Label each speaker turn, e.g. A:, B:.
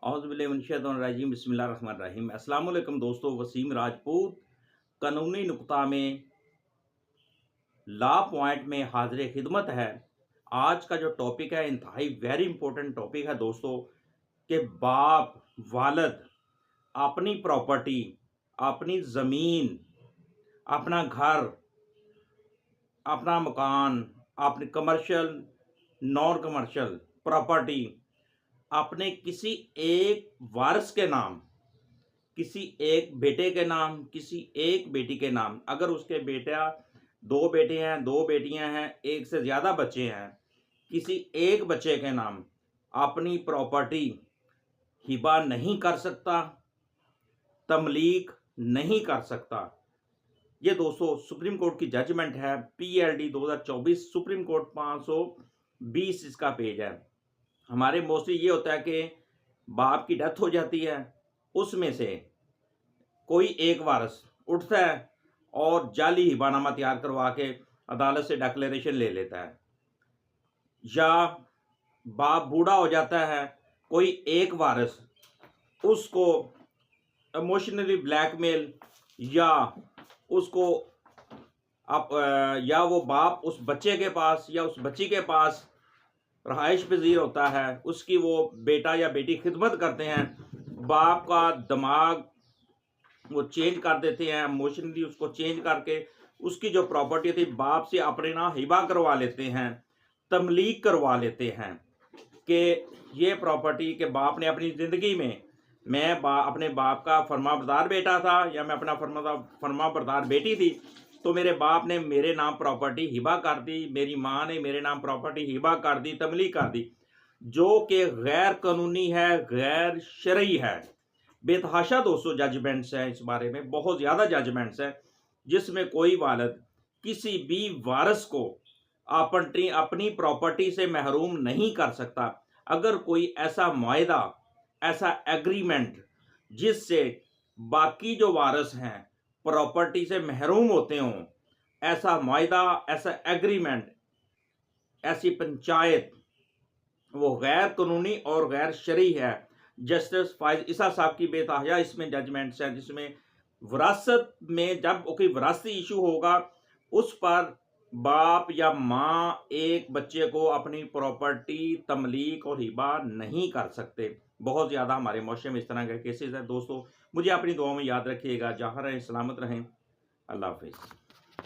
A: औज़ुबिल्लाहिमिनश्शैतानिर्रजीम बिस्मिल्लाहिर्रहमानिर्रहीम। अस्सलाम वालेकुम दोस्तों, वसीम राजपूत कानूनी नुक्ता में लॉ पॉइंट में हाज़िर खिदमत है। आज का जो टॉपिक है इंतहाई वेरी इंपॉर्टेंट टॉपिक है दोस्तों, कि बाप वालिद अपनी प्रॉपर्टी, अपनी ज़मीन, अपना घर, अपना मकान, अपनी कमर्शियल, नॉन कमर्शियल प्रॉपर्टी अपने किसी एक वारिस के नाम, किसी एक बेटे के नाम, किसी एक बेटी के नाम, अगर उसके बेटा 2 बेटे हैं, 2 बेटियां हैं, एक से ज़्यादा बच्चे हैं, किसी एक बच्चे के नाम अपनी प्रॉपर्टी हिबा नहीं कर सकता, तमलीक नहीं कर सकता। ये दोस्तों सुप्रीम कोर्ट की जजमेंट है, PLD 2024 सुप्रीम कोर्ट 520 इसका पेज है। हमारे मोस्टली ये होता है कि बाप की डेथ हो जाती है, उसमें से कोई एक वारिस उठता है और जाली हिबानामा तैयार करवा के अदालत से डिक्लेरेशन ले लेता है, या बाप बूढ़ा हो जाता है, कोई एक वारिस उसको इमोशनली ब्लैकमेल या उसको या वो बाप उस बच्चे के पास या उस बच्ची के पास रहाइश पजीर होता है, उसकी वो बेटा या बेटी खिदमत करते हैं, बाप का दिमाग वो चेंज कर देते हैं, इमोशनली उसको चेंज करके उसकी जो प्रॉपर्टी थी बाप से अपने नाम हिबा करवा लेते हैं, तमलीक करवा लेते हैं कि ये प्रॉपर्टी के बाप ने अपनी ज़िंदगी में मैं अपने बाप का फरमाबरदार बेटा था या मैं अपना फरमाबरदार बेटी थी, तो मेरे बाप ने मेरे नाम प्रॉपर्टी हिबा कर दी, मेरी माँ ने मेरे नाम प्रॉपर्टी हिबा कर दी, तमलीक कर दी, जो कि गैर कानूनी है, गैर शरई है। बेतहाशा दोस्तों जजमेंट्स हैं इस बारे में, बहुत ज़्यादा जजमेंट्स हैं, जिसमें कोई वालिद किसी भी वारिस को अपनी प्रॉपर्टी से महरूम नहीं कर सकता। अगर कोई ऐसा मुआहदा, ऐसा एग्रीमेंट जिससे बाकी जो वारिस हैं प्रॉपर्टी से महरूम होते हों, ऐसा मुआहदा, ऐसा एग्रीमेंट, ऐसी पंचायत वो गैर कानूनी और गैर शरई है। जस्टिस फाइज ईसा साहब की बेतहाशा इसमें जजमेंट्स हैं, जिसमें विरासत में जब कोई विरासती इशू होगा, उस पर बाप या माँ एक बच्चे को अपनी प्रॉपर्टी तमलीक और हिबा नहीं कर सकते। बहुत ज़्यादा हमारे मुआशरे में इस तरह के केसेस हैं दोस्तों। मुझे अपनी दुआओं में याद रखिएगा। जहाँ रहें सलामत रहें। अल्लाह हाफिज़।